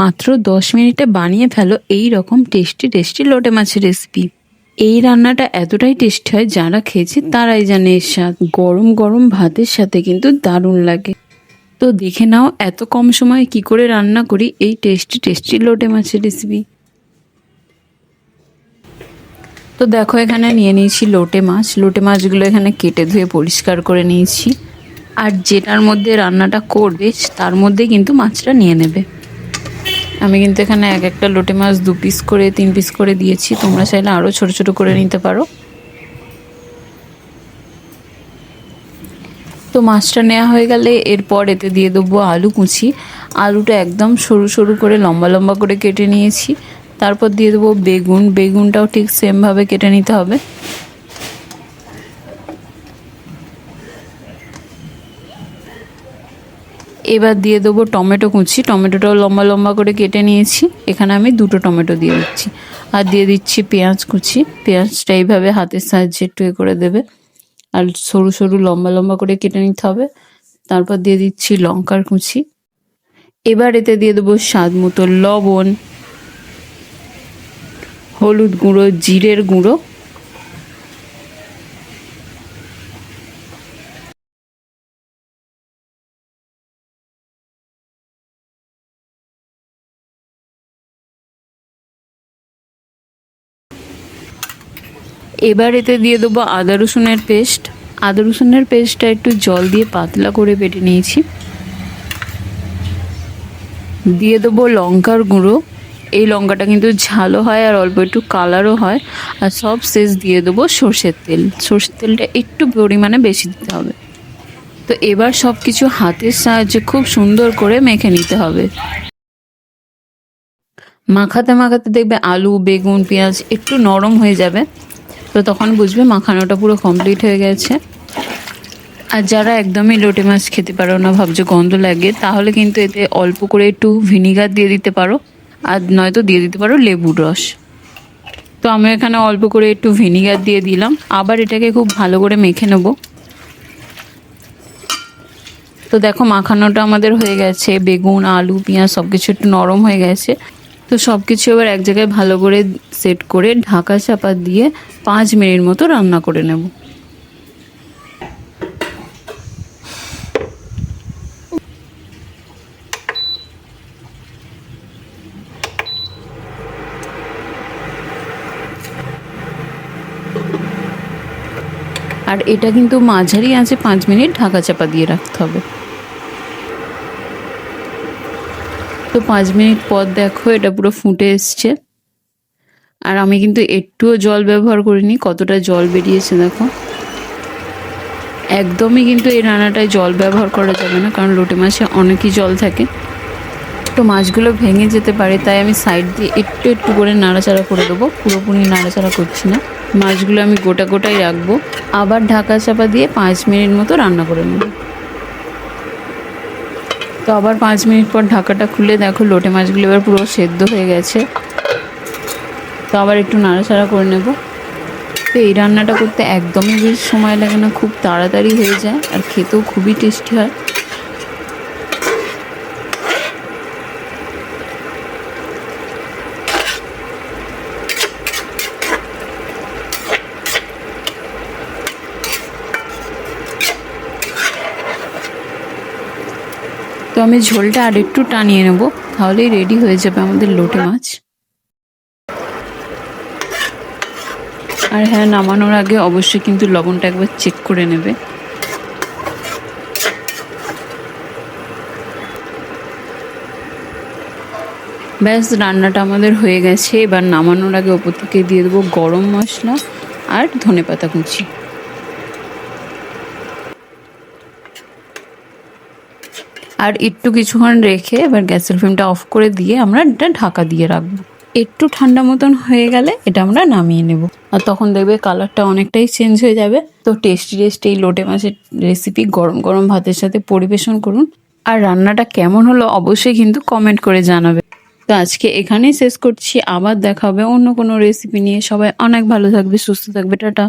মাত্র 10 মিনিটে বানিয়ে ফেলো এই রকম টেস্টি টেস্টি লোটে মাছের রেসিপি। এই রান্নাটা এতটাই টেস্টি হয়, যারা খেয়েছে তারাই জানে এর স্বাদ। গরম গরম ভাতের সাথে কিন্তু দারুণ লাগে। তো দেখে নাও এত কম সময়ে কি করে রান্না করি এই টেস্টি টেস্টি লোটে মাছের রেসিপি। তো দেখো এখানে নিয়ে নিয়েছি লোটে মাছ। লোটে মাছগুলো এখানে কেটে ধুয়ে পরিষ্কার করে নিয়েছি। আর যেটার মধ্যে রান্নাটা করবে তার মধ্যে কিন্তু মাছটা নিয়ে নেবে। আমি কিন্তু এখানে এক একটা লোটে মাছ 2 পিস করে 3 পিস করে দিয়েছি, তোমরা চাইলে আরও ছোট ছোট করে নিতে পারো। তো মাছটা নেওয়া হয়ে গেলে এরপর এতে দিয়ে দেবো আলু কুচি। আলুটা একদম সরু সরু করে লম্বা লম্বা করে কেটে নিয়েছি। তারপর দিয়ে দেবো বেগুন। বেগুনটাও ঠিক সেমভাবে কেটে নিতে হবে। এবার দিয়ে দেবো টমেটো কুচি। টমেটোটাও লম্বা লম্বা করে কেটে নিয়েছি। এখানে আমি 2টো টমেটো দিয়ে দিচ্ছি। আর দিয়ে দিচ্ছি পেঁয়াজ কুচি। পেঁয়াজটা এইভাবে হাতের সাহায্যে একটু করে দেবে। আর সরু সরু লম্বা লম্বা করে কেটে নিতে হবে। তারপর দিয়ে দিচ্ছি লঙ্কার কুচি। এবার এতে দিয়ে দেবো স্বাদ মতো লবণ, হলুদ গুঁড়ো, জিরের গুঁড়ো। এবার এতে দিয়ে দেবো আদা রসুনের পেস্ট। আদা রসুনের পেস্টটা একটু জল দিয়ে পাতলা করে বেটে নিয়েছি। দিয়ে দেবো লঙ্কার গুঁড়ো। এই লঙ্কাটা কিন্তু ঝালও হয় আর অল্প একটু কালারও হয়। আর সব শেষ দিয়ে দেবো সর্ষের তেল। সর্ষের তেলটা একটু পরিমাণে বেশি দিতে হবে। তো এবার সব কিছু হাতের সাহায্যে খুব সুন্দর করে মেখে নিতে হবে। মাখাতে মাখাতে দেখবে আলু, বেগুন, পেঁয়াজ একটু নরম হয়ে যাবে। তো তখন বুঝবে মাখানোটা পুরো কমপ্লিট হয়ে গেছে। আর যারা একদমই লোটে মাছ খেতে পারো না, ভাবছো গন্ধ লাগে, তাহলে কিন্তু এতে অল্প করে একটু ভিনিগার দিয়ে দিতে পারো। আর নয়তো দিয়ে দিতে পারো লেবুর রস। তো আমি এখানে অল্প করে একটু ভিনিগার দিয়ে দিলাম। আবার এটাকে খুব ভালো করে মেখে নেব। তো দেখো মাখানোটা আমাদের হয়ে গেছে। বেগুন, আলু, পেঁয়াজ সব কিছু একটু নরম হয়ে গেছে। তো সব কিছু এবার এক জায়গায় ভালো করে সেট করে ঢাকা চাপা দিয়ে 5 মিনিট মতো রান্না করে নেব। আর এটা কিন্তু মাঝারি আঁচে 5 মিনিট ঢাকা চাপা দিয়ে রাখতে হবে। তো 5 মিনিট পর দেখো এটা পুরো ফুটে এসছে। আর আমি কিন্তু একটুও জল ব্যবহার করিনি, কতটা জল বেরিয়েছে দেখো। একদমই কিন্তু এই রান্নাটায় জল ব্যবহার করা যাবে না, কারণ লোটে মাছে অনেকই জল থাকে। তো মাছগুলো ভেঙে যেতে পারে, তাই আমি সাইড দিয়ে একটু একটু করে নাড়াচাড়া করে দেবো। পুরোপুরি নাড়াচাড়া করছি না। মাছগুলো আমি গোটা গোটাই রাখবো। আবার ঢাকা চাপা দিয়ে 5 মিনিট মতো রান্না করে নেব। তো আবার 5 মিনিট পর ঢাকাটা খুলে দেখো লোটে মাছগুলো এবার পুরো সেদ্ধ হয়ে গেছে। তো আবার একটু নাড়াচাড়া করে নেব। তো এই রান্নাটা করতে একদমই বেশি সময় লাগে না, খুব তাড়াতাড়ি হয়ে যায় আর খেতেও খুবই টেস্টি হয়। তো আমি ঝোলটা আর একটু টানিয়ে নেব, তাহলেই রেডি হয়ে যাবে আমাদের লোটে মাছ। আর হ্যাঁ, নামানোর আগে অবশ্যই কিন্তু লবণটা একবার চেক করে নেবে। ব্যাস, রান্নাটা আমাদের হয়ে গেছে। এবার নামানোর আগে ওপর থেকে দিয়ে দেবো গরম মশলা আর ধনেপাতা কুচি। আর একটু কিছুক্ষণ রেখে এবার গ্যাসের ফ্লেমটা অফ করে দিয়ে আমরা এটা ঢাকা দিয়ে রাখবো। একটু ঠান্ডা মতন হয়ে গেলে এটা আমরা নামিয়ে নেব। আর তখন দেখবে কালারটা অনেকটাই চেঞ্জ হয়ে যাবে। তো টেস্টি টেস্টি এই লোটে মাছের রেসিপি গরম গরম ভাতের সাথে পরিবেশন করুন। আর রান্নাটা কেমন হলো অবশ্যই কিন্তু কমেন্ট করে জানাবে। তো আজকে এখানেই শেষ করছি। আবার দেখা হবে অন্য কোনো রেসিপি নিয়ে। সবাই অনেক ভালো থাকবে, সুস্থ থাকবে। টাটা।